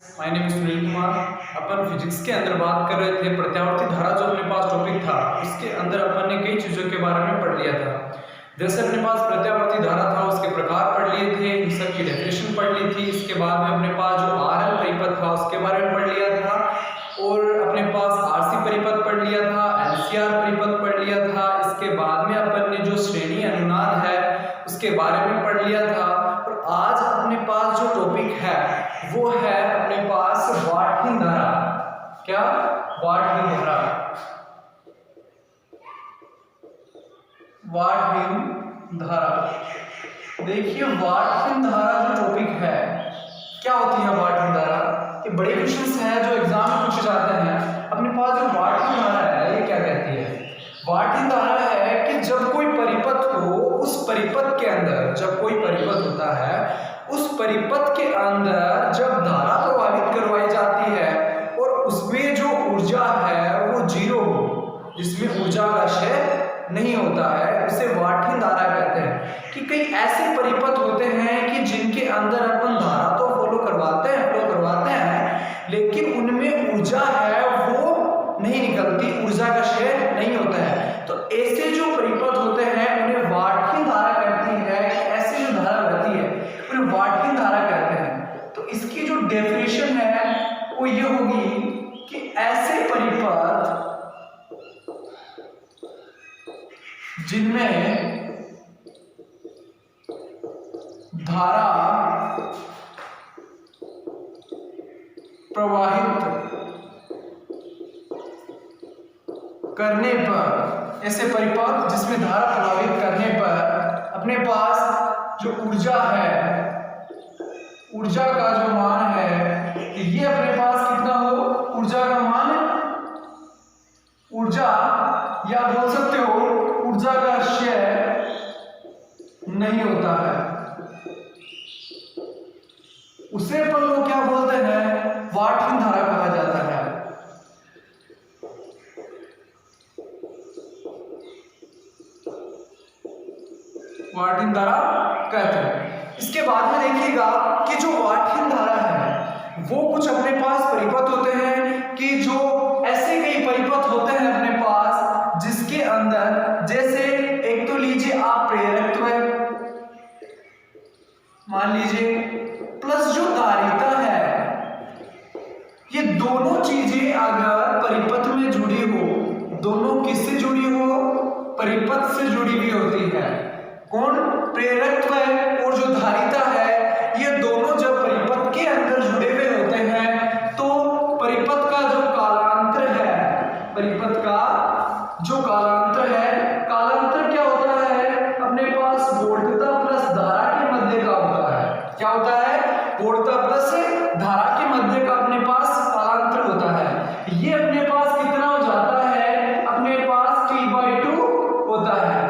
My name is Sunil Kumar. Upon physics के अंदर बात कर रहे थे प्रत्यावर्ती धारा, जो अपने पास टॉपिक था उसके अंदर अपन ने कई चीज़ों के बारे में पढ़ लिया था। जैसे अपने पास प्रत्यावर्ती धारा था, उसके प्रकार पढ़ लिए थे, इन सब की डेफिनेशन पढ़ ली थी। इसके बाद में अपने पास जो आरएल परिपथ था उसके बारे में पढ़ लिया था, और अपने पास आरसी परिपथ पढ़ लिया था, एलसीआर परिपथ पढ़ लिया था। इसके बाद में अपन ने जो श्रेणी अनुनाद है उसके बारे में पढ़ लिया था। और आज अपने पास जो टॉपिक है वो है अपने पास वाटहीन धारा। क्या? वाटहीन धारा। वाटहीन धारा। देखिए वाटहीन धारा जो टॉपिक है, क्या होती है वाटहीन धारा? ये बड़े क्वेश्चंस हैं जो एग्जाम में पूछे जाते हैं। अपने पास जो वाटहीन धारा है ये क्या कहती है? वाटहीन धारा है कि जब कोई परिपथ हो, उस परिपथ के अंदर जब कोई परिपथ होता है, उस परिपथ के अंदर जब धारा प्रवाहित करवाई जाती है और उसमें जो ऊर्जा है वो जीरो हो, जिसमें ऊर्जा का क्षय नहीं होता है, उसे वाटहीन धारा कहते हैं। कि कई ऐसे परिपथ होते हैं कि जिनके अंदर अपन धारा तो फ्लो करवाते हैं, लेकिन उनमें ऊर्जा है वो नहीं निकलती, ऊर्जा का क्षय नहीं होता है। तो ऐसे जो परिपथ होते हैं उन्हें वाटहीन धारा कहती है। ऐसी जो धारा रहती है उन्हें वाटहीन धारा कहते हैं। तो इसकी जो डेफिनेशन है वो ये होगी कि ऐसे परिपथ जिनमें धारा प्रवाहित करने पर, ऐसे परिपथ जिसमें धारा प्रवाहित करने पर अपने पास जो ऊर्जा है, ऊर्जा का जो मान है ये अपने पास कितना हो, ऊर्जा का मान, ऊर्जा या बोल सकते हो ऊर्जा का क्षय नहीं होता है, उसे अपन लोग क्या बोलते हैं? वाटहीन धारा कहा जाता है। वाटहीन धारा कहते हैं। इसके बाद में देखिएगा कि जो वाटहीन धारा है वो कुछ अपने पास परिपथ होते हैं कि जो ऐसे कई परिपथ होते हैं अपने पास जिसके अंदर, जैसे एक तो लीजिए आप प्रेरकत्व मान लीजिए, प्लस जो धारिता है, ये दोनों चीजें अगर परिपथ में जुड़ी हो, दोनों किससे जुड़ी हो? परिपथ से जुड़ी हुई होती है। कौन? प्रेरकत्व और जो धारिता है, ये दोनों जब परिपथ के अंदर जुड़े हुए होते हैं तो परिपथ का जो कालांतर है, परिपथ का जो कालांतर है, कालांतर क्या होता है? अपने पास वोल्टता प्लस धारा के मध्य का होता है। क्या होता है? वोल्टता प्लस धारा के मध्य का अपने पास कालांतर होता है। ये अपने पास कितना हो जाता है? अपने पास T/2 होता है।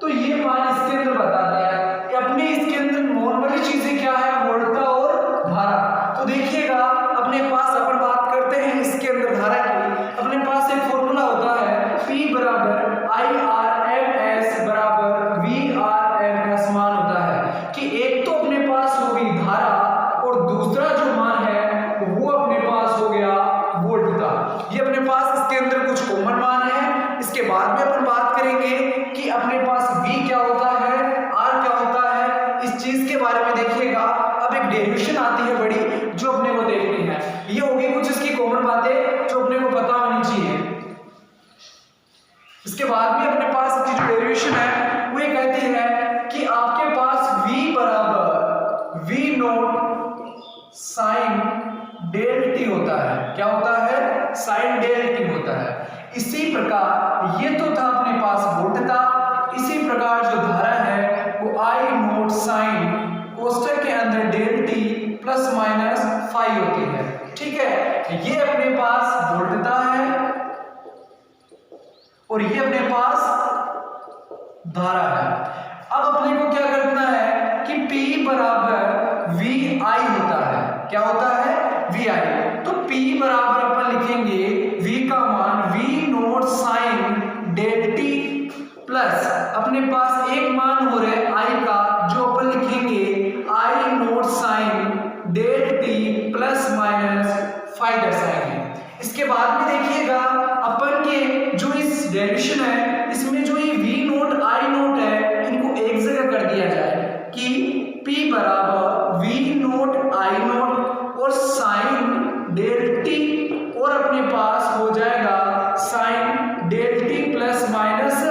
तो ये मान इसके अंदर बताता है कि अपने इसके अंदर नॉर्मली चीजें क्या है? वोल्टता और धारा। तो देखिएगा अपने पास अपन बात करते हैं इसके अंदर धारा की, अपने पास एक फॉर्मूला होता है P बराबर IRMS बराबर VRMS मान होता है कि एक तो अपने पास होगी धारा और दूसरा जो मान है वो अपने पास हो गया वोल्टता। ये अपने पास इसके अंदर कुछ कॉमन मान है। इसके बाद में अपन बात करेंगे कि अपने पास V क्या होता है, R क्या होता है, इस चीज के बारे में देखिएगा। अब एक डेरिवेशन आती है बड़ी जो अपने को देखनी है। ये होगी कुछ इसकी कॉमन बातें जो अपने को पता होनी चाहिए। इसके बाद में अपने पास इसकी जो डेरिवेशन है वो ये कहती है कि आपके पास V बराबर V naught sine del t होता है। क्या होता है? साइन डेल टी होता है। इसी प्रकार ये तो था अपने पास वोल्टता, इसी प्रकार जो धारा है वो I नॉट साइन कोष्टक के अंदर del t plus minus phi होती है। ठीक है, ये अपने पास वोल्टता है और ये अपने पास धारा है। अब अपने को क्या करना है कि P बराबर VI होता है। क्या होता है? VI। तो P बराबर अपन लिखेंगे V का मान V naught sine del t plus अपने पास एक मान हो रहा है I का, जो अपन लिखेंगे I naught sine del t plus minus phi दर्शाएंगे। इसके बाद में देखिएगा अपन के जो इस डेरिवेशन है इसमें जो ये वी नोट आई नोट है इनको एक जगह कर दिया जाए कि P बराबर वी नोट आई नोट और साइन डेल टी और अपने पास हो जाएगा sine del t plus minus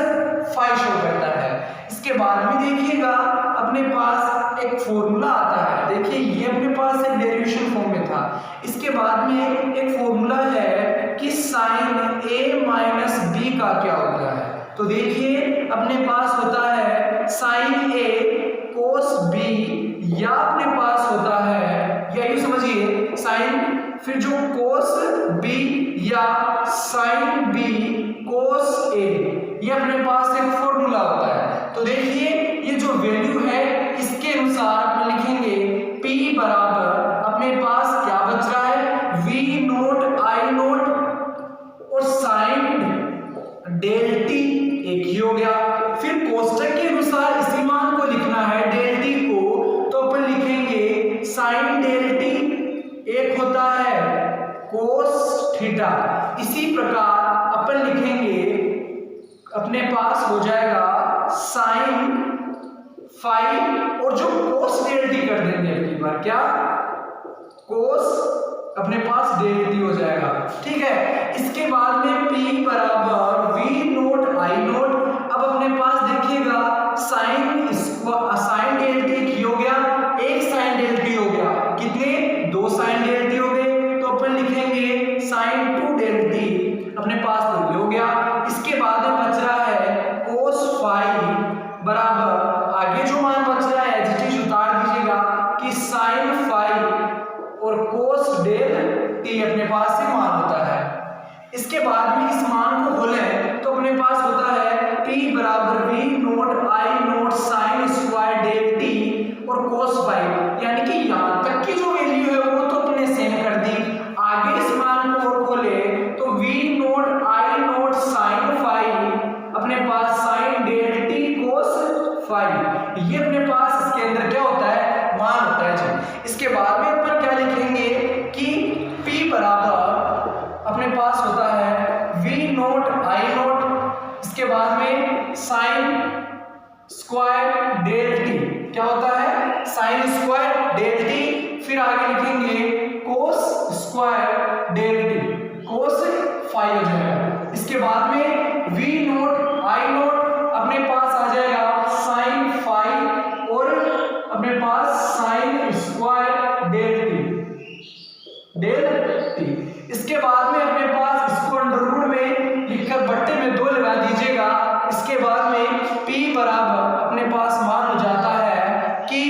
phi show करता है। इसके बाद में देखिएगा अपने पास एक फॉर्मूला आता है। देखिए ये अपने पास एक डेरिवेशन फॉर्म में था। इसके बाद में एक फॉर्मूला है कि साइन a माइनस बी का क्या होता है। तो देखिए अपने पास होता है साइन a कोस b या अपने पास होता है या यूं समझिए साइन फिर जो कोस b या साइन b कोस a ये अपने पास एक फॉर्मूला होता है। तो देखिए ये जो वैल्यू है इसके अनुसार अपन लिखेंगे P बराबर अपने पास क्या बच रहा है V नोट I नोट और साइन डेल टी एक ही हो गया। फिर कोष्टक के अनुसार इसी मान को लिखना है डेल टी को, तो अपन लिखेंगे साइन डेल टी एक होता है कोस थीटा। इसी प्रकार अपन लिखेंगे अपने पास हो जाएगा साइन फाई और जो कोस डेल टी कर देंगे अब की बार क्या कोस अपने पास डेल टी हो जाएगा। ठीक है। इसके बाद में P बराबर वी नोट आई नोट। अब अपने पास देखिएगा साइन डेल टी की हो गया एक साइन डेल टी हो गया कितने दो साइन डेल टी हो गए तो अपन लिखेंगे साइन टू डेल टी अपने पास तो हो गया। इसके बाद में बच रहा है कोस फाई बराबर आगे जो मान बच रहा है जिसे उतार दीजिएगा कि साइन फाई और कोस डेल टी अपने पास से मान होता है। इसके बाद में इस मान को खोलें तो अपने पास होता है P बराबर V naught I naught sine square del t और कोस फाई, यानी कि यहाँ तक की जो वैल्यू है वो तो अपने सेम कर दी। आगे इस मान को और खोले तो V naught I naught sine phi अपने पास sine del t cos phi ये अपने पास इसके अंदर क्या होता है मान होता है जी। इसके बाद में अपन क्या लिखेंगे कि P बराबर अपने पास होता है वी नोट आई नोट इसके बाद में साइन स्क्वायर डेल टी क्या होता है साइन स्क्वायर डेल टी फिर आगे लिखेंगे cos square del t cos phi हो जाएगा। इसके बाद में वी नोट आई नोट अपने पास आ जाएगा साइन फाई और अपने पास साइन स्क्वायर डेल टी। इसके बाद में अपने पास इसको अंडर रूट में लिखकर बट्टे में 2 लगा दीजिएगा। इसके बाद में P बराबर अपने पास मान हो जाता है कि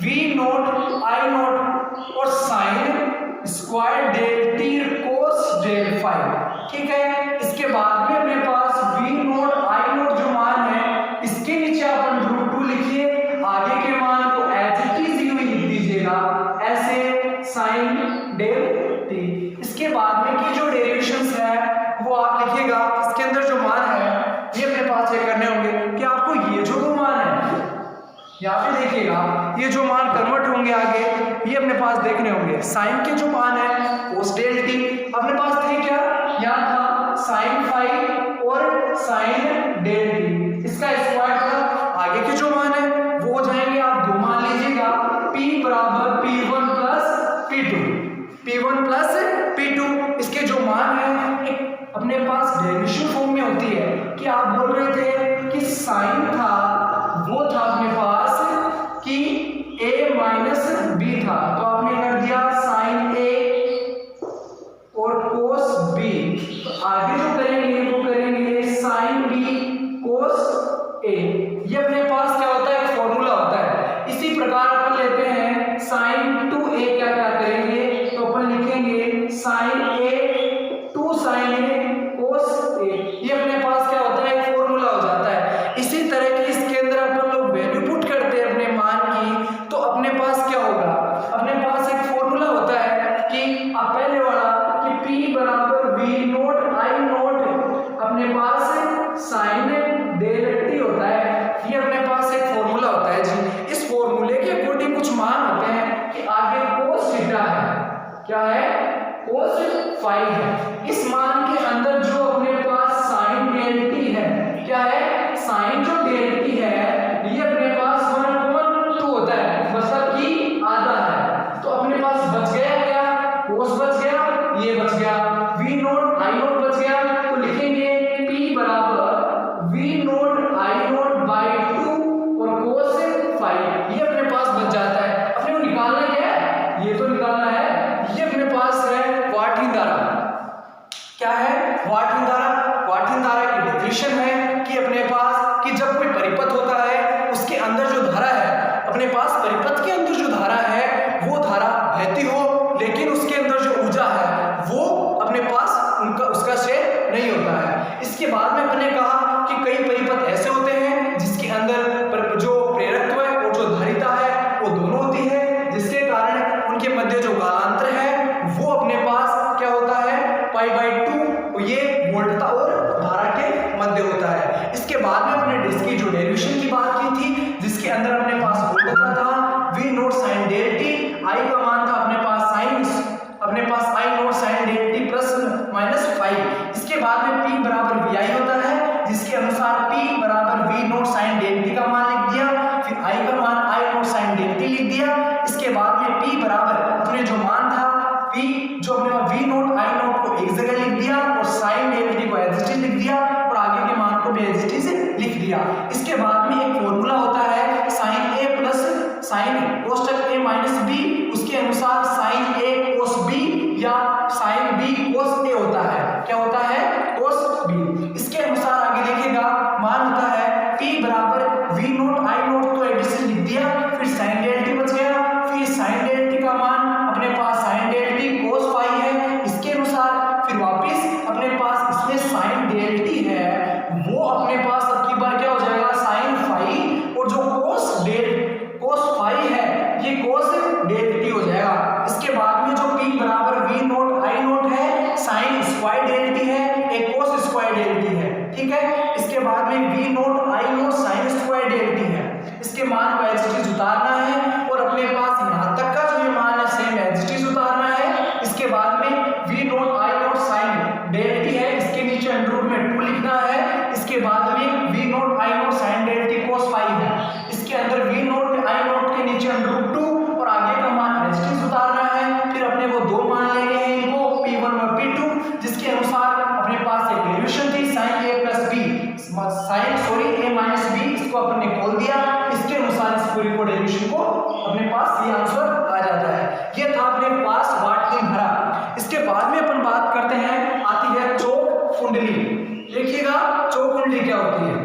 V नोट आई नोट और साइन स्क्वायर डेल टी कोस डेल फाई। ठीक है। इसके बाद में अपने पास V नोट आई नोट जो मान है इसके नीचे आप अंडर रूट 2 लिखिए आगे के मान को एज इट इज यूं लिख दीजिएगा ऐसे साइन डेल टी। इसके बाद में की जो डेरिवेशंस है वो आप लिखिएगा इसके अंदर जो मान है ये अपने पास चेक करने होंगे कि आपको ये जो 2 मान है यहाँ पे देखिएगा ये जो मान कन्वर्ट होंगे आगे ये अपने पास देखने होंगे। साइन के जो मान है कोस डेल टी अपने पास थे क्या यहाँ था साइन फाई और साइन डेल टी इसका स्क्वायर था। आगे के जो मान है वो हो जाएंगे आप 2 मान लीजिएगा P बराबर P1 प्लस P2 इसके जो मान है अपने पास डेरिवेशन फॉर्म में होती है कि आप बोल रहे थे कि साइन था वो था अपने पास कि a माइनस बी था तो आपने कर दिया साइन a और कोस b। आगे जो करेंगे वो करेंगे साइन b कोस a। ये अपने पास क्या होता है एक फॉर्मूला होता है। इसी प्रकार अपन लेते हैं साइन 2a क्या क्या करेंगे तो अपन लिखेंगे sine a 2 sine a cos a। ये अपने पास क्या होता है एक फॉर्मूला हो जाता है। इसी तरह की इसके अंदर अपन लोग वैल्यू पुट करते हैं अपने मान की तो अपने पास क्या होगा अपने पास एक फॉर्मूला होता है कि आप पहले वाला कि P बराबर वी नोट आई नोट अपने पास साइन डेल टी होता है। ये अपने पास एक फॉर्मूला होता है जी। इस फॉर्मूले के अकॉर्डिंग कुछ मान होते हैं कि आगे कोस थीटा है क्या है cos फाई है। इस मान के अंदर जो अपने पास sin डेल टी है, क्या है, sin जो डेल टी है ये अपने पास 1/2 होता है, मतलब कि आधा है। तो अपने पास बच गया क्या, cos बच गया, ये बच गया, v नोट i नोट बच गया। तो लिखेंगे p बराबर v naught i note by 2 और cos फाई, ये अपने पास बच जाता है। अपने को निकालना क्या है, ये तो निकालना है, ये अपने पास है वाटहीन धारा। क्या है, वाटहीन धारा। वाटहीन धारा की डेफिनेशन है कि अपने पास कि जब कोई परिपथ होता है उसके अंदर जो धारा है, अपने पास परिपथ के अंदर जो धारा है वो धारा बहती हो, लेकिन उसके अंदर जो ऊर्जा है वो अपने पास उसका शेयर नहीं होता है। इसके बाद में अपने कहा कि कई परिपथ ऐसे होते हैं जिसके अंदर जो प्रेरकत्व है और जो धारिता है वो दोनों होती है, जिसके कारण उनके मध्य जो कालांतर है वो अपने पास क्या होता है, π/2, ये वोल्टता और धारा के मध्य होता है। इसके बाद में अपने इसकी जो डेरिवेशन की बात की थी, जिसके अंदर अपने पास वोल्टता था v naught sin del t, i का मान था अपने पास i naught sin del t plus minus phi. इसके बाद में p बराबर vi होता है, जिसके अनुसार p बराबर v naught sin del t का मान लिख दिया, फिर i का मान i naught sin del t लिख दिया। इसके बाद में p बराबर अपने जो मान था p जो अपने v नोट i नोट को एक जगह लिख दिया और sin डेल टी को एज इट इज लिख दिया और आगे के मान को भी एज इट इज लिख दिया। इसके बाद में एक फॉर्मूला होता है sin a plus sin कोष्टक a minus b, उसके अनुसार sin a cos b या sin b cos a होता है। क्या होता है, cos b। इसके अनुसार आगे देखिएगा मान होता है p बराबर v नोट i नोट को एडिशन लिख दिया, फिर sin डेल टी बच गया, फिर sin डेल टी का मान अपने पास sin del t cos phi है। इसके अनुसार फिर वापस अपने पास इसमें sin डेल टी है वो अपने पास अब की बार क्या हो जाएगा, sin फाई, और जो cos फाई है ये cos डेल टी हो जाएगा। इसके बाद में जो p बराबर v नोट i नोट है sin स्क्वायर डेल टी है, एक cos स्क्वायर डेल टी है, ठीक है। इसके बाद में v naught i naught sin square del t है, इसके मान को एज इट इज उतारना है और अपने पास यहाँ तक का जो ये मान है सेम एज इट इज उतारना है। इसके बाद में v naught i naught sin del t है, इसके नीचे अंडर रूट में 2 लिखना है। इसके बाद में v naught i naught sin del t cos phi है, इसके अंदर v नोट i नोट के नीचे अंडर रूट 2 और आगे का मान एज इट इज उतारना है। फिर अपने को दो मान लेने हैं इनको p1 और p2, जिसके अनुसार अपने पास एक डेरिवेशन थी sin a plus b, sin a minus b, इसको अपन ने खोल दिया। इसके अनुसार इस पूरी को डेरिवेशन को अपने पास ये आंसर आ जाता है। ये था अपने पास वाटहीन धारा। इसके बाद में अपन बात करते हैं, आती है चौक कुंडली। देखिएगा चौक कुंडली क्या होती है।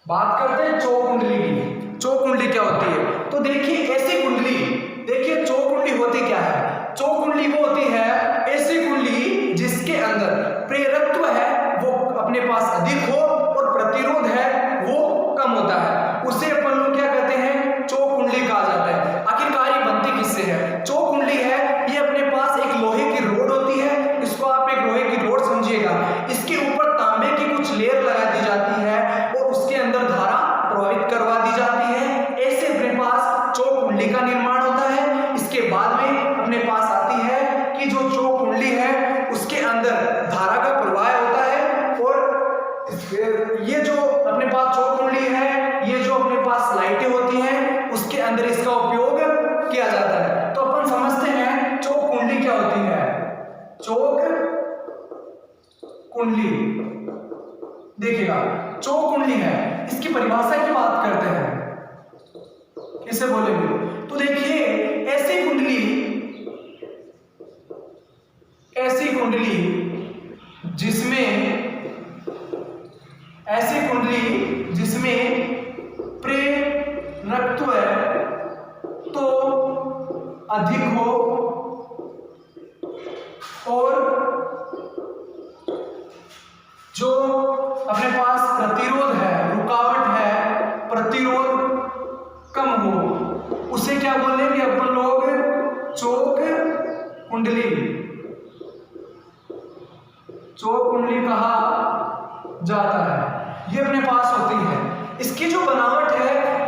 बात करते हैं चौक कुंडली की। चौक कुंडली क्या होती है, तो देखिए ऐसी कुंडली, देखिए चौक कुंडली होती क्या है। चौक कुंडली वो होती है ऐसी कुंडली जिसके अंदर प्रेरकत्व है वो अपने पास अधिक हो और प्रतिरोध है वो कम होता है, उसे अपन लोग क्या कहते हैं, चौक कुंडली कहा जाता है। आखिरकार ये बनती किससे है, चौक कुंडली है ये अपने पास एक लोहे की रोड होती है, इसको आप एक लोहे की रोड समझिएगा, इसके ऊपर तांबे की कुछ लेयर लगा दी जाती है और उसके अंदर धारा प्रवाहित करवा दी जाती है। ऐसे अपने पास चौक कुंडली का निर्माण होता है। इसके बाद में अपने पास आती है कि जो चौक कुंडली है उसके अंदर धारा का प्रवाह होता है और ये जो अपने पास चौक कुंडली है, ये जो अपने पास लाइटें होती हैं उसके अंदर इसका उपयोग किया जाता है। तो अपन समझते हैं चौक कुंडली क्या होती है। चौक कुंडली देखिएगा चौक कुंडली है, इसकी परिभाषा की बात करते हैं, किसे बोलेंगे, तो देखिए ऐसी कुंडली जिसमें प्रेरकत्व तो अधिक हो और जो अपने पास प्रतिरोध है, रुकावट है, प्रतिरोध कम हो, उसे क्या बोलेंगे अपन लोग, चौक कुंडली। चौक कुंडली कहा जाता है। ये अपने पास होती है। इसकी जो बनावट है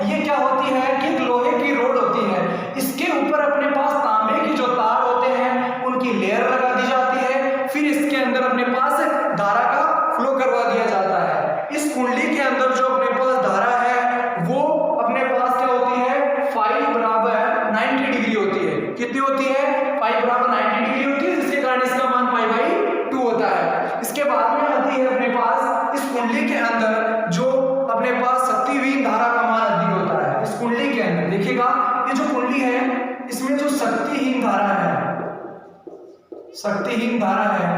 होती है, पाई बराबर 90 डिग्री होती है, जिसके कारण इसका मान पाई बाई 2 होता है। इसके बाद में आती है अपने पास इस कुंडली के अंदर जो अपने पास शक्तिहीन धारा का मान अधिक होता है। इस कुंडली के अंदर देखिएगा, ये जो कुंडली है इसमें जो शक्तिहीन धारा है, शक्तिहीन धारा है,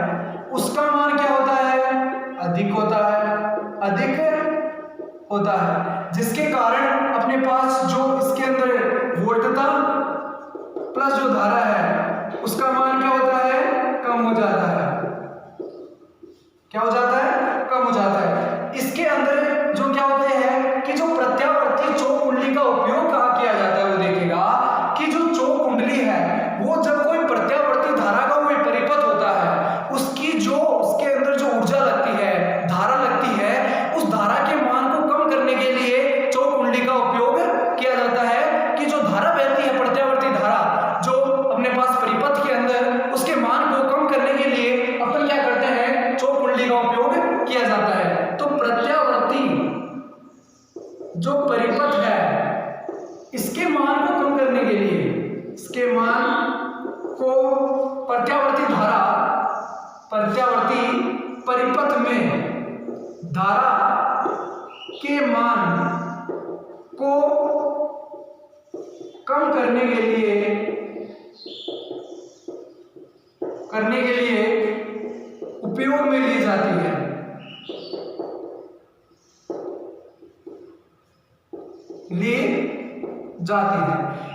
उसका मान क्या होता है, अधिक होता है, अधिक होता है, जिसके कारण अपने पास जो इसके अंदर वोल्टता प्लस जो धारा है उसका मान क्या होता है, कम हो जाता है। क्या हो जाता है, कम हो जाता है। इसके अंदर जो क्या होते हैं कि जो प्रत्यावर्ती चौक कुंडली का उपयोग कहाँ किया जाता है, वो देखिएगा कि जो चौक कुंडली है वो जब कोई प्रत्यावर्ती धारा का कोई परिपथ होता है, उसकी जो उसके अंदर जो ऊर्जा लगती है, धारा लगती है, उस धारा के मान को कम करने के लिए चौक कुंडली का उपयोग किया जाता है कि जो धारा बहती है, प्रत्यावर्ती धारा जो अपने पास परिपथ के अंदर, उसके मान को कम करने के लिए अपन क्या करते हैं, चौक कुंडली का उपयोग किया जाता है। तो प्रत्यावर्ती जो परिपथ है इसके मान को कम करने के लिए, इसके मान को प्रत्यावर्ती धारा, प्रत्यावर्ती परिपथ में धारा के मान को कम करने के लिए उपयोग में ली जाती है।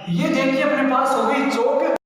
ये देखिए अपने पास हो गई चौक